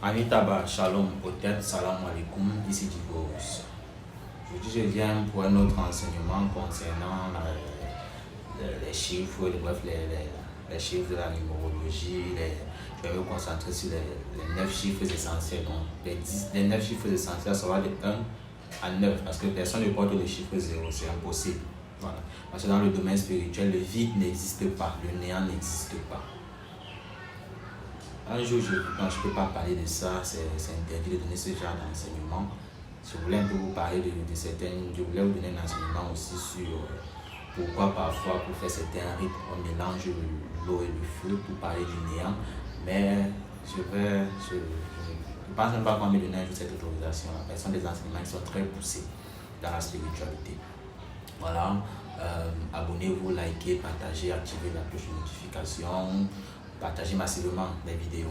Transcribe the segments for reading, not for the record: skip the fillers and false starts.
Anitaba, Shalom, peut-être Salam alaikum, ici Dibos. Aujourd'hui, je viens pour un autre enseignement concernant les chiffres, bref, les chiffres de la numérologie. Je vais me concentrer sur les 9 chiffres essentiels. Donc, les 9 chiffres essentiels, ça va de 1 à 9, parce que personne ne porte le chiffre 0, c'est impossible. Voilà. Parce que dans le domaine spirituel, le vide n'existe pas, le néant n'existe pas. Un jour, je ne peux pas parler de ça, c'est interdit de donner ce genre d'enseignement. Je voulais un peu vous parler de certaines. Je voulais vous donner un enseignement aussi sur pourquoi parfois, pour faire certains rites, on mélange l'eau et le feu pour parler du néant. Mais je pense même pas qu'on me donne un jour cette autorisation. Ce sont des enseignements qui sont très poussés dans la spiritualité. Voilà. Abonnez-vous, likez, partagez, activez la cloche de notification. Partagez massivement les vidéos.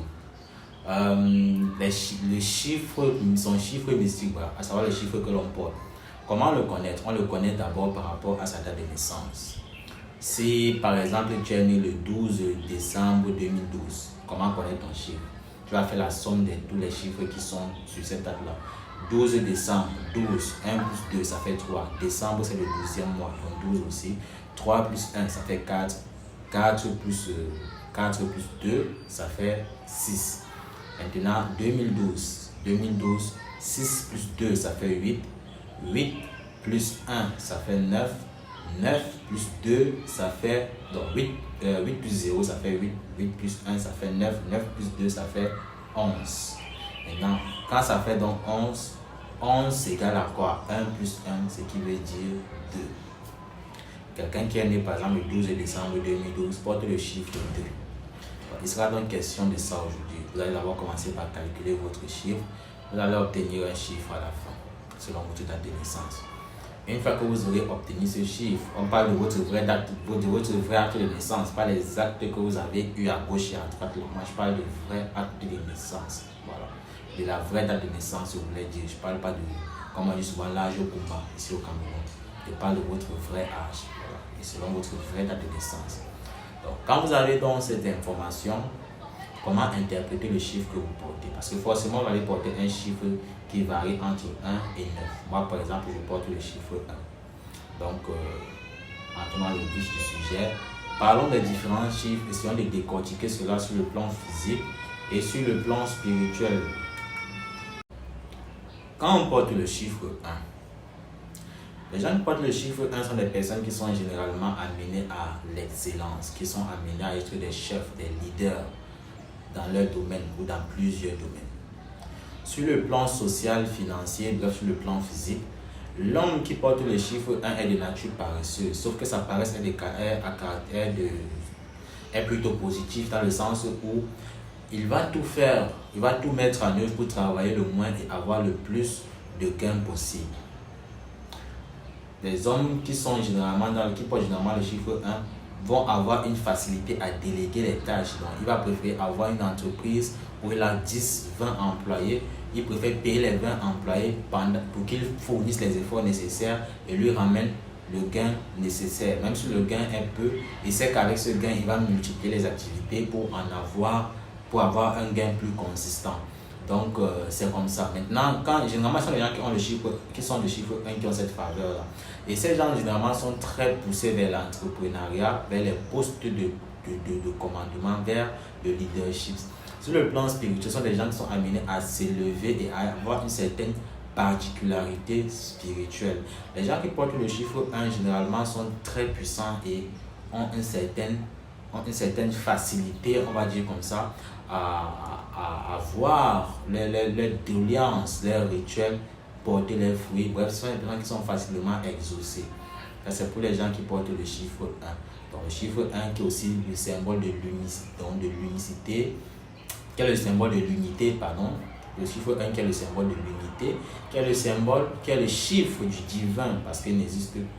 Les chiffres sont chiffres mystiques, voilà, à savoir les chiffres que l'on porte. Comment le connaître? On le connaît d'abord par rapport à sa date de naissance. Si par exemple tu es né le 12 décembre 2012, comment connaître ton chiffre? Tu vas faire la somme de tous les chiffres qui sont sur cette date-là. 12 décembre, 12, 1 plus 2, ça fait 3. Décembre, c'est le 12e mois, donc 12 aussi. 3 plus 1, ça fait 4. 4 plus 2, ça fait 6. Maintenant, 2012, 6 plus 2, ça fait 8. 8 plus 1, ça fait 9. 9 plus 2, ça fait... Donc 8 plus 0, ça fait 8. 8 plus 1, ça fait 9. 9 plus 2, ça fait 11. Maintenant, quand ça fait donc 11, 11 égale à quoi? 1 plus 1, ce qui veut dire 2. Quelqu'un qui est né par exemple le 12 décembre 2012 porte le chiffre 2. Il sera donc question de ça aujourd'hui. Vous allez d'abord commencer par calculer votre chiffre. Vous allez obtenir un chiffre à la fin, selon votre date de naissance. Une fois que vous aurez obtenu ce chiffre, on parle de votre vraie date, de votre vrai acte de naissance, pas les actes que vous avez eu à gauche et à droite. Moi, je parle de vrai acte de naissance. Voilà. De la vraie date de naissance, je voulais dire. Je ne parle pas de, comme on dit souvent, l'âge au combat ici au Cameroun. Je parle de votre vrai âge. Voilà. Et selon votre vraie date de naissance. Donc, quand vous avez donc cette information, comment interpréter le chiffre que vous portez? Parce que forcément, vous allez porter un chiffre qui varie entre 1 et 9. Moi, par exemple, je porte le chiffre 1. Donc, entrons dans le vif du sujet. Parlons des différents chiffres, essayons de décortiquer cela sur le plan physique et sur le plan spirituel. Quand on porte le chiffre 1, les gens qui portent le chiffre 1 sont des personnes qui sont généralement amenées à l'excellence, qui sont amenées à être des chefs, des leaders dans leur domaine ou dans plusieurs domaines. Sur le plan social, financier, bref, sur le plan physique, l'homme qui porte le chiffre 1 est de nature paresseuse, sauf que sa paresse est plutôt positif dans le sens où il va tout faire, il va tout mettre en œuvre pour travailler le moins et avoir le plus de gains possible. Les hommes qui portent généralement le chiffre 1 vont avoir une facilité à déléguer les tâches. Donc, il va préférer avoir une entreprise où il a 10, 20 employés. Il préfère payer les 20 employés pour qu'ils fournissent les efforts nécessaires et lui ramènent le gain nécessaire. Même si le gain est peu, il sait qu'avec ce gain, il va multiplier les activités pour avoir un gain plus consistant. Donc, c'est comme ça. Maintenant, généralement, ce sont les gens qui sont de chiffre 1 qui ont cette faveur-là. Et ces gens, généralement, sont très poussés vers l'entrepreneuriat, vers les postes de commandement, vers le leadership. Sur le plan spirituel, ce sont des gens qui sont amenés à s'élever et à avoir une certaine particularité spirituelle. Les gens qui portent le chiffre 1, généralement, sont très puissants et ont une certaine facilité, on va dire comme ça, à voir leurs doléances, leurs rituels porter leurs fruits. Bref, ce sont des gens qui sont facilement exaucés. C'est pour les gens qui portent le chiffre 1. Donc, le chiffre 1 qui est aussi le symbole de l'unicité, qui est le symbole de l'unité, pardon. Le chiffre 1 qui est le symbole de l'unité, qui est le chiffre du divin, parce qu'il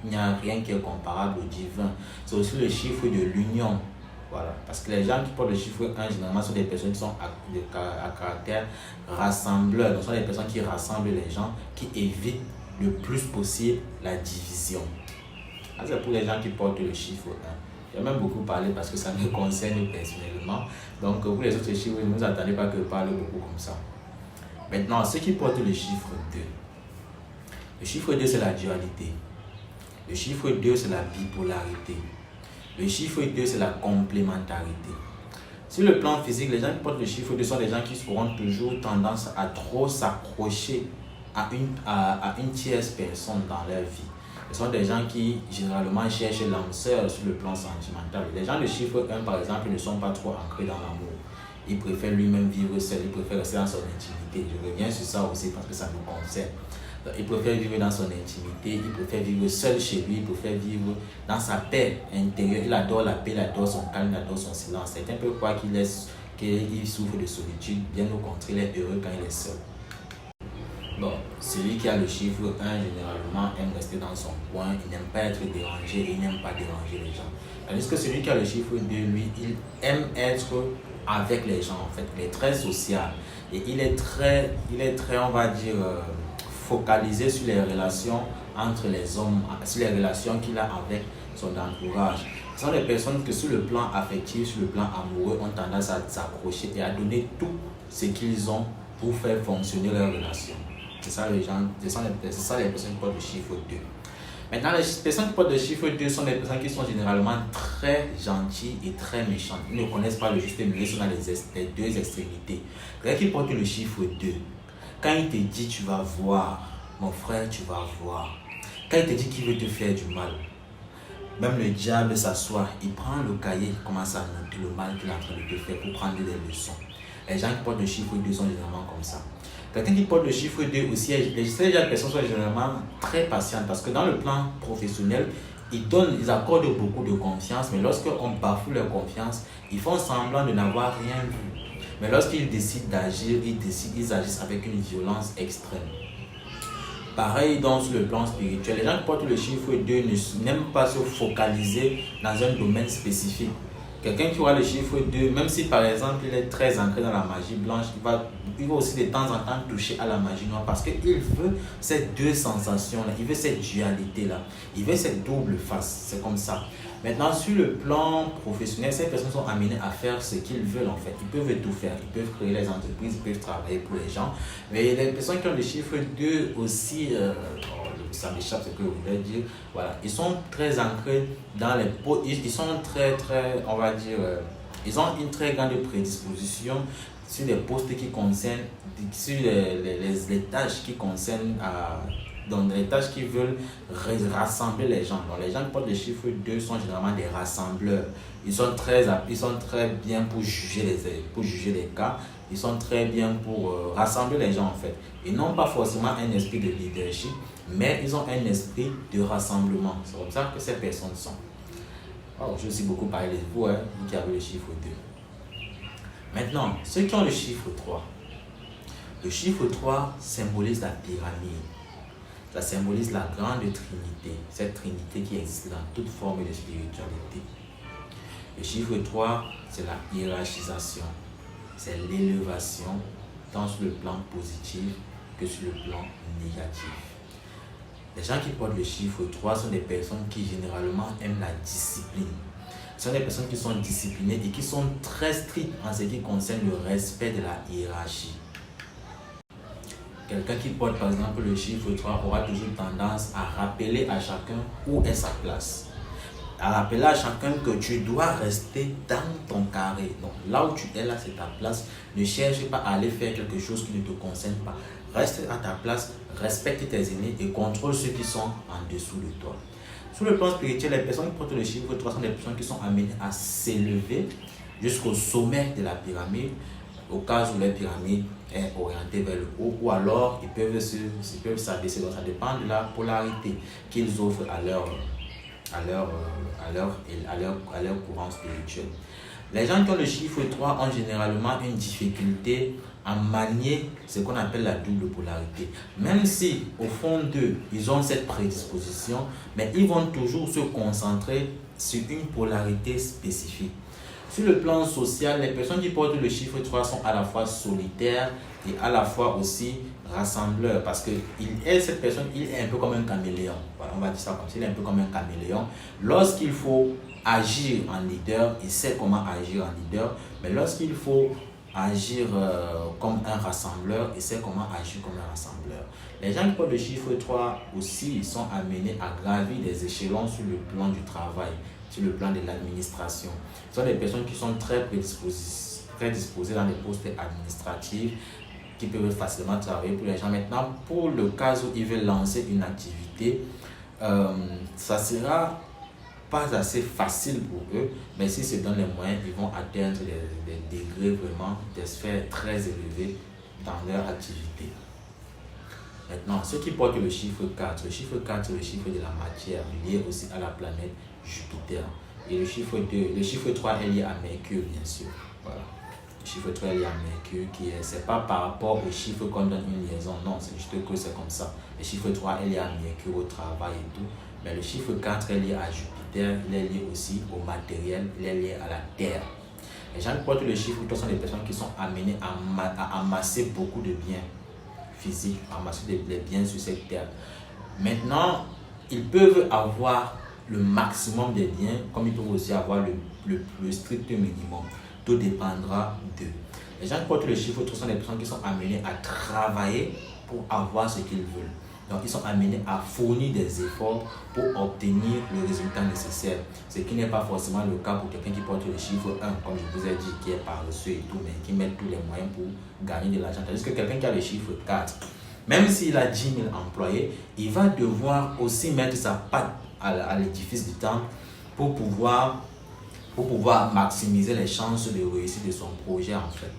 n'y a rien qui est comparable au divin. C'est aussi le chiffre de l'union. Voilà. Parce que les gens qui portent le chiffre 1, généralement, sont des personnes qui sont à caractère rassembleur. Donc, ce sont des personnes qui rassemblent les gens, qui évitent le plus possible la division. C'est pour les gens qui portent le chiffre 1. J'ai même beaucoup parlé parce que ça me concerne personnellement. Donc, pour les autres chiffres, ne vous attendez pas que je parle beaucoup comme ça. Maintenant, ceux qui portent le chiffre 2. Le chiffre 2, c'est la dualité. Le chiffre 2, c'est la bipolarité. Le chiffre 2, c'est la complémentarité. Sur le plan physique, les gens qui portent le chiffre 2 sont des gens qui auront toujours tendance à trop s'accrocher à une tierce personne dans leur vie. Ce sont des gens qui, généralement, cherchent l'âme sœur sur le plan sentimental. Les gens de chiffre 1, par exemple, ne sont pas trop ancrés dans l'amour. Ils préfèrent lui-même vivre seul, ils préfèrent rester dans son intimité. Je reviens sur ça aussi parce que ça nous concerne. Il préfère vivre dans son intimité, il préfère vivre seul chez lui, il préfère vivre dans sa paix intérieure. Il adore la paix, il adore son calme, il adore son silence. Certains peuvent croire qu'il souffre de solitude, bien au contraire, il est heureux quand il est seul. Bon, celui qui a le chiffre 1, généralement, aime rester dans son coin, il n'aime pas être dérangé, il n'aime pas déranger les gens. Tandis que celui qui a le chiffre 2, lui, il aime être avec les gens, en fait. Il est très social et il est très on va dire, focalisé sur les relations entre les hommes, sur les relations qu'il a avec son entourage. Ce sont des personnes que sur le plan affectif, sur le plan amoureux, ont tendance à s'accrocher et à donner tout ce qu'ils ont pour faire fonctionner leur relation. C'est ça les gens, c'est ça les personnes qui portent le chiffre 2. Maintenant, les personnes qui portent le chiffre 2 sont des personnes qui sont généralement très gentilles et très méchantes. Ils ne connaissent pas le juste milieu, ils sont dans les deux extrémités. Quelqu'un qui porte le chiffre 2, quand il te dit tu vas voir, mon frère, tu vas voir. Quand il te dit qu'il veut te faire du mal, même le diable s'assoit, il prend le cahier, il commence à noter le mal qu'il est en train de te faire pour prendre des leçons. Les gens qui portent le chiffre 2 sont généralement comme ça. Quelqu'un qui porte le chiffre 2 aussi, les personnes sont généralement très patientes parce que dans le plan professionnel, ils accordent beaucoup de confiance, mais lorsqu'on bafoue leur confiance, ils font semblant de n'avoir rien vu. Mais lorsqu'ils décident d'agir, ils agissent avec une violence extrême. Pareil donc sur le plan spirituel, les gens qui portent le chiffre 2 n'aiment pas se focaliser dans un domaine spécifique. Quelqu'un qui aura le chiffre 2, même si par exemple il est très ancré dans la magie blanche, il va aussi de temps en temps toucher à la magie noire parce qu'il veut ces deux sensations-là, il veut cette dualité-là, il veut cette double face, c'est comme ça. Maintenant, sur le plan professionnel, ces personnes sont amenées à faire ce qu'ils veulent en fait. Ils peuvent tout faire, ils peuvent créer les entreprises, ils peuvent travailler pour les gens. Mais les personnes qui ont le chiffre 2 aussi, ça m'échappe ce que je voulais dire. Voilà, ils sont très ancrés dans les... Ils sont très, on va dire, ils ont une très grande prédisposition sur les postes qui concernent, sur les tâches qui concernent donc les tâches qui veulent rassembler les gens. Donc les gens qui portent le chiffre 2 sont généralement des rassembleurs. Ils sont très bien pour juger les cas. Ils sont très bien pour rassembler les gens en fait. Ils n'ont pas forcément un esprit de leadership, mais ils ont un esprit de rassemblement. C'est comme ça que ces personnes sont. Oh, je aussi beaucoup parlé de vous, vous qui avez le chiffre 2. Maintenant, ceux qui ont le chiffre 3. Le chiffre 3 symbolise la pyramide. Ça symbolise la grande trinité, cette trinité qui existe dans toute forme de spiritualité. Le chiffre 3, c'est la hiérarchisation, c'est l'élévation, tant sur le plan positif que sur le plan négatif. Les gens qui portent le chiffre 3 sont des personnes qui généralement aiment la discipline. Ce sont des personnes qui sont disciplinées et qui sont très strictes en ce qui concerne le respect de la hiérarchie. Quelqu'un qui porte par exemple le chiffre 3 aura toujours tendance à rappeler à chacun où est sa place. À rappeler à chacun que tu dois rester dans ton carré. Donc là où tu es là, c'est ta place. Ne cherche pas à aller faire quelque chose qui ne te concerne pas. Reste à ta place, respecte tes aînés et contrôle ceux qui sont en dessous de toi. Sur le plan spirituel, les personnes qui portent le chiffre 3 sont des personnes qui sont amenées à s'élever jusqu'au sommet de la pyramide, au cas où la pyramide est orientée vers le haut, ou alors ils peuvent s'abaisser. Donc ça dépend de la polarité qu'ils offrent à leur courant spirituel. Les gens qui ont le chiffre 3 ont généralement une difficulté à manier ce qu'on appelle la double polarité. Même si au fond d'eux, ils ont cette prédisposition, mais ils vont toujours se concentrer sur une polarité spécifique. Sur le plan social, les personnes qui portent le chiffre 3 sont à la fois solitaires et à la fois aussi rassembleurs, parce que cette personne, il est un peu comme un caméléon. Voilà, on va dire ça comme ça, il est un peu comme un caméléon. Lorsqu'il faut agir en leader, il sait comment agir en leader, mais lorsqu'il faut agir comme un rassembleur et sait comment agir comme un rassembleur. Les gens qui portent le chiffre 3 aussi sont amenés à gravir des échelons sur le plan du travail, sur le plan de l'administration. Ce sont des personnes qui sont très prédisposées dans les postes administratifs, qui peuvent facilement travailler pour les gens. Maintenant, pour le cas où ils veulent lancer une activité, ça sera pas assez facile pour eux, mais s'ils se donnent les moyens, ils vont atteindre des degrés vraiment, des sphères très élevées dans leur activité. Maintenant, ceux qui portent le chiffre 4 c'est le chiffre de la matière, lié aussi à la planète Jupiter. Et le chiffre 2, le chiffre 3 est lié à Mercure, bien sûr. Voilà. Le chiffre 3 est lié à Mercure, c'est pas par rapport au chiffre qu'on donne une liaison, non, c'est juste que c'est comme ça. Le chiffre 3 est lié à Mercure, au travail et tout. Mais le chiffre 4 est lié à Jupiter, il est lié aussi au matériel, il est lié à la Terre. Les gens qui portent le chiffre 3 sont des personnes qui sont amenées à amasser beaucoup de biens physiques, amasser des biens sur cette terre. Maintenant, ils peuvent avoir le maximum des biens, comme ils peuvent aussi avoir le strict minimum. Tout dépendra d'eux. Les gens qui portent le chiffre 3 sont des personnes qui sont amenées à travailler pour avoir ce qu'ils veulent. Donc, ils sont amenés à fournir des efforts pour obtenir le résultat nécessaire. Ce qui n'est pas forcément le cas pour quelqu'un qui porte le chiffre 1, comme je vous ai dit, qui est paresseux et tout, mais qui met tous les moyens pour gagner de l'argent. Tandis que quelqu'un qui a le chiffre 4, même s'il a 10 000 employés, il va devoir aussi mettre sa patte à l'édifice du temple pour pouvoir maximiser les chances de réussite de son projet en fait.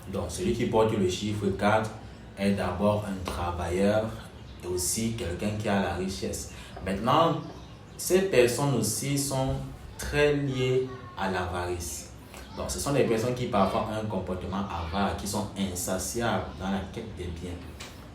Donc, celui qui porte le chiffre 4 est d'abord un travailleur et aussi quelqu'un qui a la richesse. Maintenant, ces personnes aussi sont très liées à l'avarice. Donc, ce sont des personnes qui parfois ont un comportement avare, qui sont insatiables dans la quête des biens.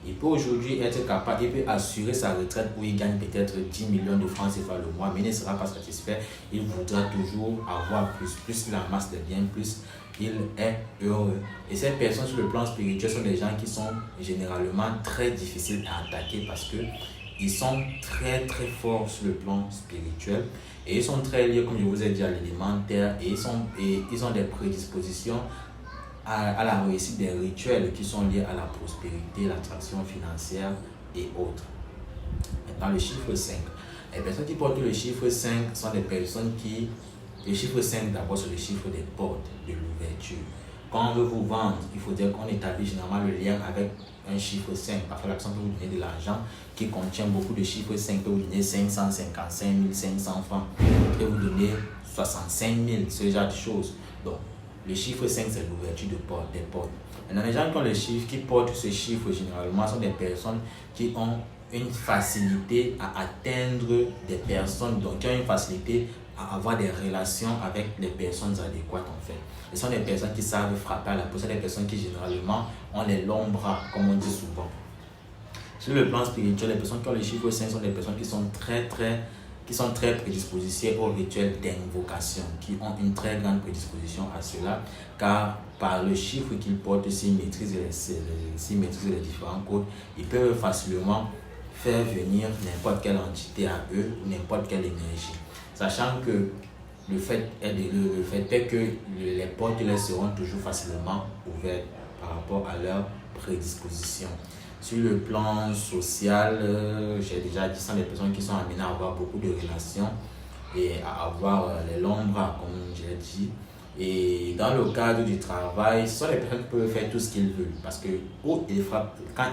Il peut aujourd'hui être capable, il peut assurer sa retraite où il gagne peut-être 10 millions de francs CFA le mois, mais il ne sera pas satisfait. Il voudra toujours avoir plus. Plus il amasse de biens, plus il est heureux. Et ces personnes sur le plan spirituel sont des gens qui sont généralement très difficiles à attaquer parce que ils sont très très forts sur le plan spirituel et ils sont très liés, comme je vous ai dit, à l'élémentaire et ils ont des prédispositions à la réussite des rituels qui sont liés à la prospérité, l'attraction financière et autres. Maintenant, le chiffre 5. Les personnes qui portent le chiffre 5 sont des personnes qui... Le chiffre 5, d'abord, c'est le chiffre des portes, de l'ouverture. Quand on veut vous vendre, il faut dire qu'on établit généralement le lien avec un chiffre 5. Parfois, la personne peut vous donner de l'argent qui contient beaucoup de chiffres 5, peut vous donner 555 500 francs, peut vous donner 65 000, ce genre de choses. Donc, le chiffre 5, c'est l'ouverture des portes. Maintenant, les gens qui portent ce chiffre, généralement, sont des personnes qui ont une facilité à atteindre des personnes, donc qui ont une facilité à avoir des relations avec les personnes adéquates en fait. Ce sont des personnes qui savent frapper à la porte, ce sont des personnes qui généralement ont les longs bras, comme on dit souvent. Sur le plan spirituel, les personnes qui ont le chiffre 5 sont des personnes qui sont très prédisposées au rituel d'invocation, qui ont une très grande prédisposition à cela, car par le chiffre qu'ils portent, s'ils maîtrisent les différents codes, ils peuvent facilement faire venir n'importe quelle entité à eux ou n'importe quelle énergie. Sachant que le fait est que les portes les seront toujours facilement ouvertes par rapport à leur prédisposition. Sur le plan social, j'ai déjà dit, ce sont des personnes qui sont amenées à avoir beaucoup de relations et à avoir les longs bras, comme j'ai dit. Et dans le cadre du travail, ce sont des personnes qui peuvent faire tout ce qu'ils veulent parce que quand ils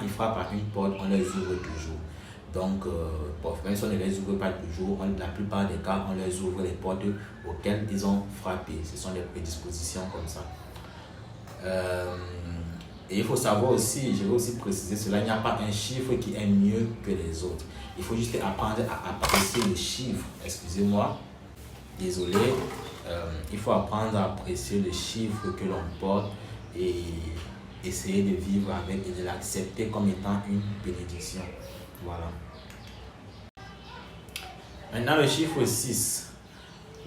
frappent à une porte, on les ouvre toujours. Donc, même si on ne les ouvre pas toujours, la plupart des cas, on les ouvre les portes auxquelles ils ont frappé. Ce sont des prédispositions comme ça. Et il faut savoir aussi, je vais aussi préciser cela, il n'y a pas un chiffre qui est mieux que les autres. Il faut juste apprendre à apprécier le chiffre. Excusez-moi, désolé. Il faut apprendre à apprécier le chiffre que l'on porte et essayer de vivre avec et de l'accepter comme étant une bénédiction. Voilà. Maintenant, le chiffre 6.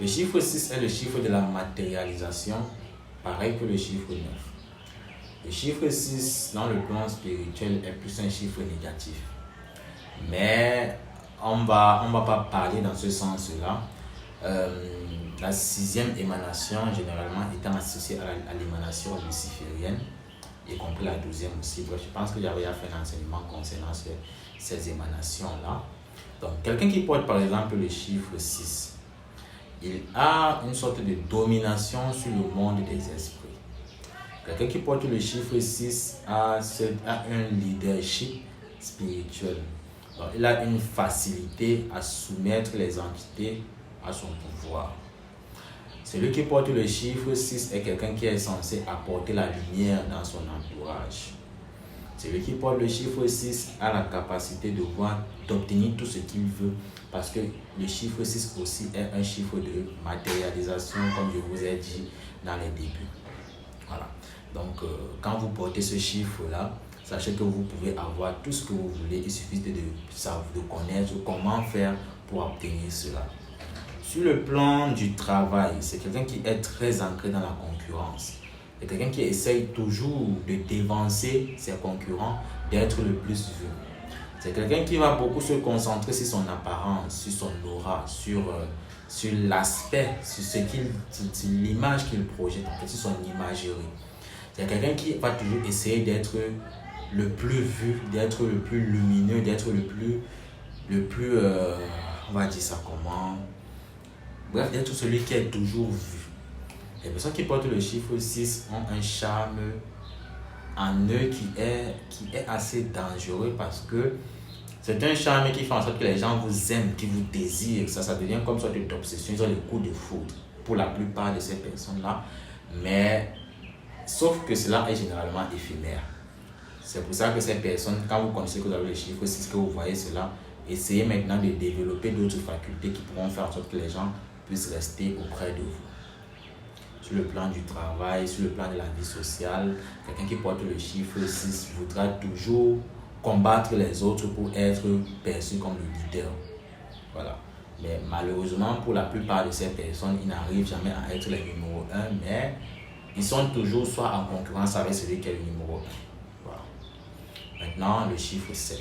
Le chiffre 6 est le chiffre de la matérialisation, pareil que le chiffre 9. Le chiffre 6, dans le plan spirituel, est plus un chiffre négatif. Mais on va pas parler dans ce sens-là. La sixième émanation, généralement, étant associée à l'émanation luciférienne, y compris la 12e aussi. Donc, je pense que j'avais fait un enseignement concernant ces émanations-là. Donc, quelqu'un qui porte par exemple le chiffre 6, il a une sorte de domination sur le monde des esprits. Quelqu'un qui porte le chiffre 6 a un leadership spirituel. Donc, il a une facilité à soumettre les entités à son pouvoir. Celui qui porte le chiffre 6 est quelqu'un qui est censé apporter la lumière dans son entourage. Celui qui porte le chiffre 6 a la capacité de voir, d'obtenir tout ce qu'il veut, parce que le chiffre 6 aussi est un chiffre de matérialisation, comme je vous ai dit dans les débuts. Voilà. Donc, quand vous portez ce chiffre-là, sachez que vous pouvez avoir tout ce que vous voulez. Il suffit de connaître comment faire pour obtenir cela. Sur le plan du travail, c'est quelqu'un qui est très ancré dans la concurrence. C'est quelqu'un qui essaye toujours de dévancer ses concurrents, d'être le plus vu. C'est quelqu'un qui va beaucoup se concentrer sur son apparence, sur son aura, sur l'aspect, sur l'image qu'il projette, en fait, sur son imagerie. C'est quelqu'un qui va toujours essayer d'être le plus vu, d'être le plus lumineux, d'être le plus on va dire ça comment? Bref, d'être celui qui est toujours vu. Les personnes qui portent le chiffre 6 ont un charme en eux qui est assez dangereux, parce que c'est un charme qui fait en sorte que les gens vous aiment, qui vous désirent. Ça devient comme sorte d'obsession, ils ont des coups de foudre pour la plupart de ces personnes-là. Mais sauf que cela est généralement éphémère. C'est pour ça que ces personnes, quand vous connaissez que vous avez le chiffre 6, que vous voyez cela, essayez maintenant de développer d'autres facultés qui pourront faire en sorte que les gens puissent rester auprès de vous. Sur le plan du travail, sur le plan de la vie sociale, quelqu'un qui porte le chiffre 6 voudra toujours combattre les autres pour être perçu comme le leader. Voilà. Mais malheureusement, pour la plupart de ces personnes, ils n'arrivent jamais à être les numéro 1, mais ils sont toujours soit en concurrence avec celui qui est le numéro 1. Voilà. Maintenant, le chiffre 7.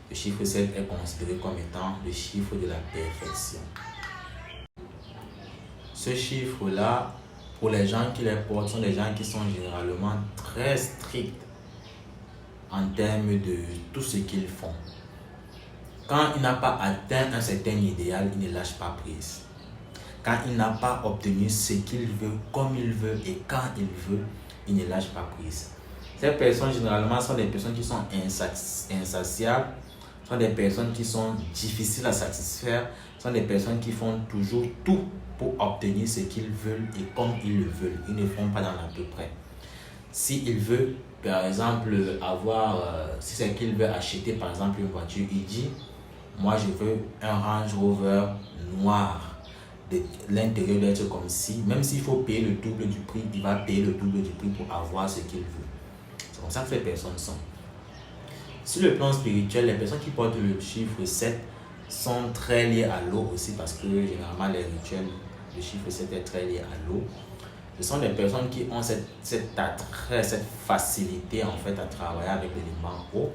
Le chiffre 7 est considéré comme étant le chiffre de la perfection. Ce chiffre-là, pour les gens qui les portent, sont des gens qui sont généralement très stricts en termes de tout ce qu'ils font. Quand il n'a pas atteint un certain idéal, il ne lâche pas prise. Quand il n'a pas obtenu ce qu'il veut, comme il veut et quand il veut, il ne lâche pas prise. Ces personnes, généralement, sont des personnes qui sont insatiables, sont des personnes qui sont difficiles à satisfaire, sont des personnes qui font toujours tout pour obtenir ce qu'ils veulent et comme ils le veulent. Ils ne font pas dans l'à peu près. S'il veut, par exemple, si c'est qu'il veut acheter, par exemple, une voiture, il dit, moi je veux un Range Rover noir. L'intérieur doit être comme si, même s'il faut payer le double du prix, il va payer le double du prix pour avoir ce qu'il veut. C'est comme ça que ces personnes sont. Sur le plan spirituel, les personnes qui portent le chiffre 7 sont très liées à l'eau aussi, parce que généralement les rituels, le chiffre 7 est très lié à l'eau. Ce sont des personnes qui ont cet attrait, cette facilité en fait à travailler avec l'élément eau.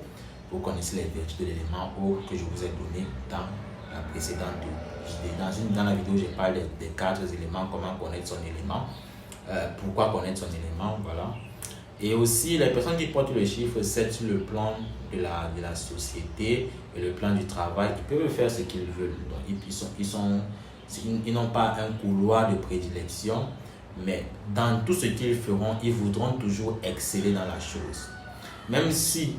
Vous connaissez les vertus de l'élément eau que je vous ai donné dans la précédente vidéo. Dans la vidéo, je parle des 4 éléments, comment connaître son élément, pourquoi connaître son élément, voilà. Et aussi, les personnes qui portent le chiffre 7 sur le plan de la société et le plan du travail, ils peuvent faire ce qu'ils veulent. Donc, ils n'ont pas un couloir de prédilection, mais dans tout ce qu'ils feront, ils voudront toujours exceller dans la chose. Même si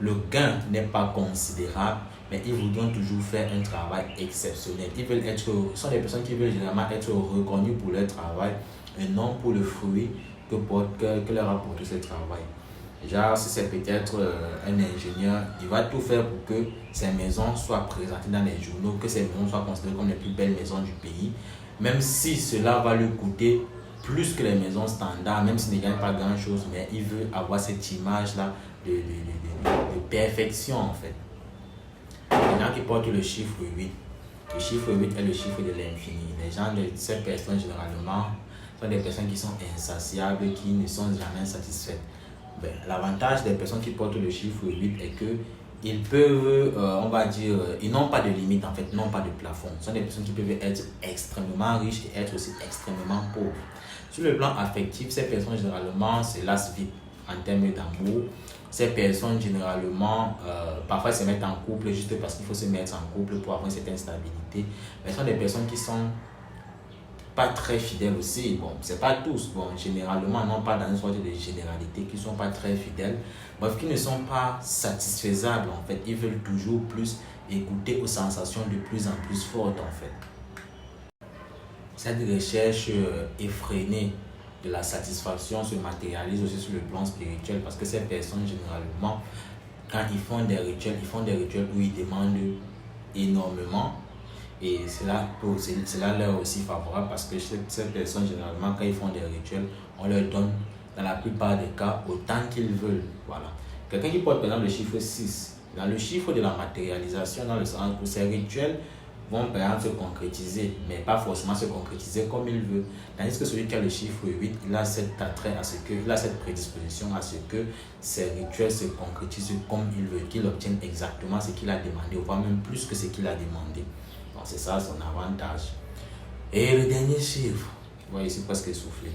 le gain n'est pas considérable, mais ils voudront toujours faire un travail exceptionnel. Ce sont des personnes qui veulent généralement être reconnues pour leur travail et non pour le fruit que leur apporte ce travail. Genre, si c'est peut-être un ingénieur, il va tout faire pour que ces maisons soient présentées dans les journaux, que ces maisons soient considérées comme les plus belles maisons du pays, même si cela va lui coûter plus que les maisons standards, même s'il ne gagne pas grand-chose, mais il veut avoir cette image-là de perfection en fait. Les gens qui portent le chiffre 8, le chiffre 8 est le chiffre de l'infini. Les gens de ces personnes généralement sont des personnes qui sont insatiables, qui ne sont jamais satisfaites. L'avantage des personnes qui portent le chiffre 8 est que ils peuvent, on va dire, ils n'ont pas de limite en fait, n'ont pas de plafond. Ce sont des personnes qui peuvent être extrêmement riches et être aussi extrêmement pauvres. Sur le plan affectif, ces personnes généralement se lassent vite en termes d'amour. Ces personnes généralement, parfois se mettent en couple juste parce qu'il faut se mettre en couple pour avoir une certaine stabilité. Mais ce sont des personnes qui sont pas très fidèles aussi. Bon, c'est pas tous. Bon, généralement, non pas dans une sorte de généralité, qui sont pas très fidèles. Bref, qui ne sont pas satisfaisables en fait. Ils veulent toujours plus écouter aux sensations de plus en plus fortes en fait. Cette recherche effrénée de la satisfaction se matérialise aussi sur le plan spirituel parce que ces personnes généralement, quand ils font des rituels où ils demandent énormément. Et cela leur est aussi favorable parce que ces personnes, généralement, quand ils font des rituels, on leur donne, dans la plupart des cas, autant qu'ils veulent. Voilà. Quelqu'un qui porte, par exemple, le chiffre 6, dans le chiffre de la matérialisation, dans le sens où ces rituels vont, par exemple, se concrétiser, mais pas forcément se concrétiser comme il veut. Tandis que celui qui a le chiffre 8, il a cet attrait à ce que, il a cette prédisposition à ce que ces rituels se concrétisent comme il veut, qu'il obtienne exactement ce qu'il a demandé, voire même plus que ce qu'il a demandé. C'est ça son avantage. Et le dernier chiffre, vous voyez ici presque essoufflé.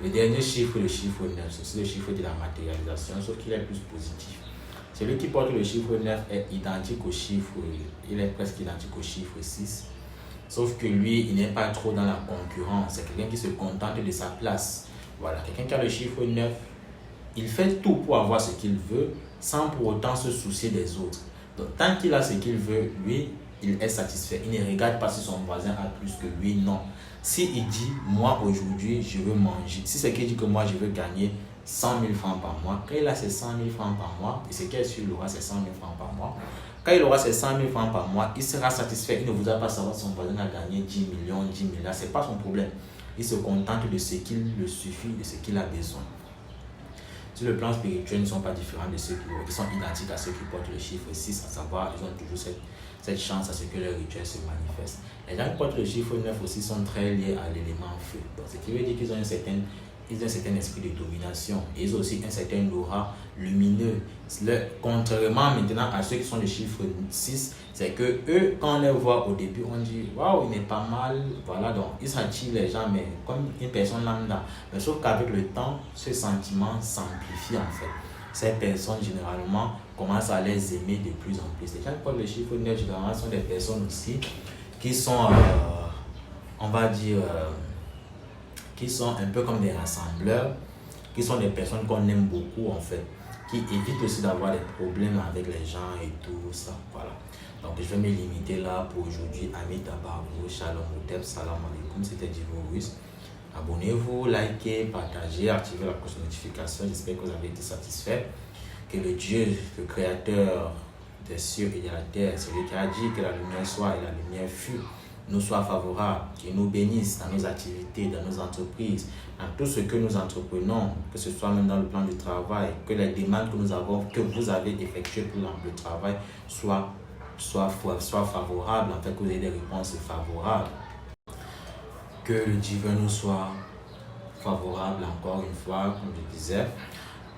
Le dernier chiffre, le chiffre 9, c'est le chiffre de la matérialisation, sauf qu'il est plus positif. Celui qui porte le chiffre 9 est identique au chiffre, il est presque identique au chiffre 6. Sauf que lui, il n'est pas trop dans la concurrence. C'est quelqu'un qui se contente de sa place. Voilà, quelqu'un qui a le chiffre 9, il fait tout pour avoir ce qu'il veut, sans pour autant se soucier des autres. Donc, tant qu'il a ce qu'il veut, lui, il est satisfait. Il ne regarde pas si son voisin a plus que lui, non. Si il dit, moi aujourd'hui, je veux manger. Si c'est qu'il dit que moi, je veux gagner 100 000 francs par mois, quand il a ses 100 000 francs par mois, et c'est qu'il sûr, il aura ses 100 000 francs par mois, quand il aura ses 100 000 francs par mois, il sera satisfait. Il ne voudra pas savoir si son voisin a gagné 10 millions, 10 milliards. Ce n'est pas son problème. Il se contente de ce qu'il lui suffit, de ce qu'il a besoin. Sur le plan spirituel, ils ne sont pas différents de ceux qui sont identiques à ceux qui portent le chiffre 6, à savoir, ils ont toujours cette chance à ce que leur rituel se manifeste. Les gens qui portent le chiffre 9 aussi sont très liés à l'élément feu. Donc, ce qui veut dire qu'ils ont un certain esprit de domination. Et ils ont aussi un certain aura lumineux. Contrairement maintenant à ceux qui sont le chiffre 6, c'est que eux, quand on les voit au début, on dit waouh, il est pas mal. Voilà, donc ils attirent les gens, mais comme une personne lambda. Mais sauf qu'avec le temps, ce sentiment s'amplifie en fait. Ces personnes généralement commencent à les aimer de plus en plus. Les gens qui portent le chiffre 9 généralement sont des personnes aussi qui sont, on va dire, qui sont un peu comme des rassembleurs, qui sont des personnes qu'on aime beaucoup en fait, qui évitent aussi d'avoir des problèmes avec les gens et tout ça. Voilà. Donc je vais me limiter là pour aujourd'hui. Amis Tabarou, Shalom Utep, Salam Alaikum, c'était Divorus. Abonnez-vous, likez, partagez, activez la cloche de notification. J'espère que vous avez été satisfait. Que le Dieu, le Créateur des cieux et de la terre, celui qui a dit que la lumière soit et la lumière fut, nous soit favorable, qu'il nous bénisse dans nos activités, dans nos entreprises, dans tout ce que nous entreprenons, que ce soit même dans le plan du travail, que les demandes que nous avons, que vous avez effectuées pour le travail soient favorables, en fait, que vous ayez des réponses favorables. Que le divin nous soit favorable encore une fois, comme je disais,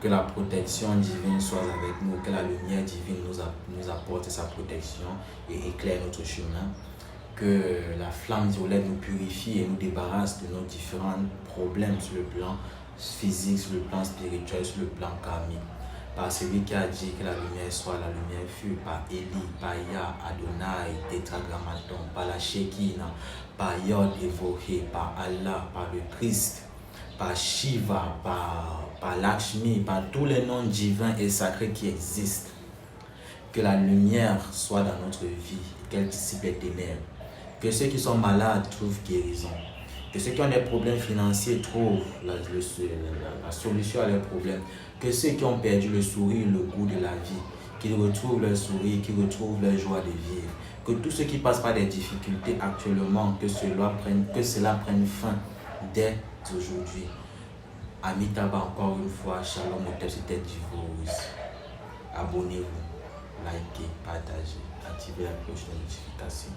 que la protection divine soit avec nous, que la lumière divine nous apporte sa protection et éclaire notre chemin, que la flamme violette nous purifie et nous débarrasse de nos différents problèmes sur le plan physique, sur le plan spirituel, sur le plan karmique. Par celui qui a dit que la lumière soit, la lumière fut, par Eli, par Yah, Adonai, Tetragrammaton, par la Shekinah, par Yod évoqué, par Allah, par le Christ, par Shiva, par Lakshmi, par tous les noms divins et sacrés qui existent. Que la lumière soit dans notre vie, qu'elle dissipe les ténèbres. Que ceux qui sont malades trouvent guérison. Que ceux qui ont des problèmes financiers trouvent la solution à leurs problèmes. Que ceux qui ont perdu le sourire, le goût de la vie, qu'ils retrouvent leur sourire, qu'ils retrouvent leur joie de vivre. Que tous ceux qui passent par des difficultés actuellement, que cela prenne fin dès aujourd'hui. Amitabha, encore une fois, Shalom Utep, c'était Divorus. Abonnez-vous, likez, partagez, activez la cloche de notification.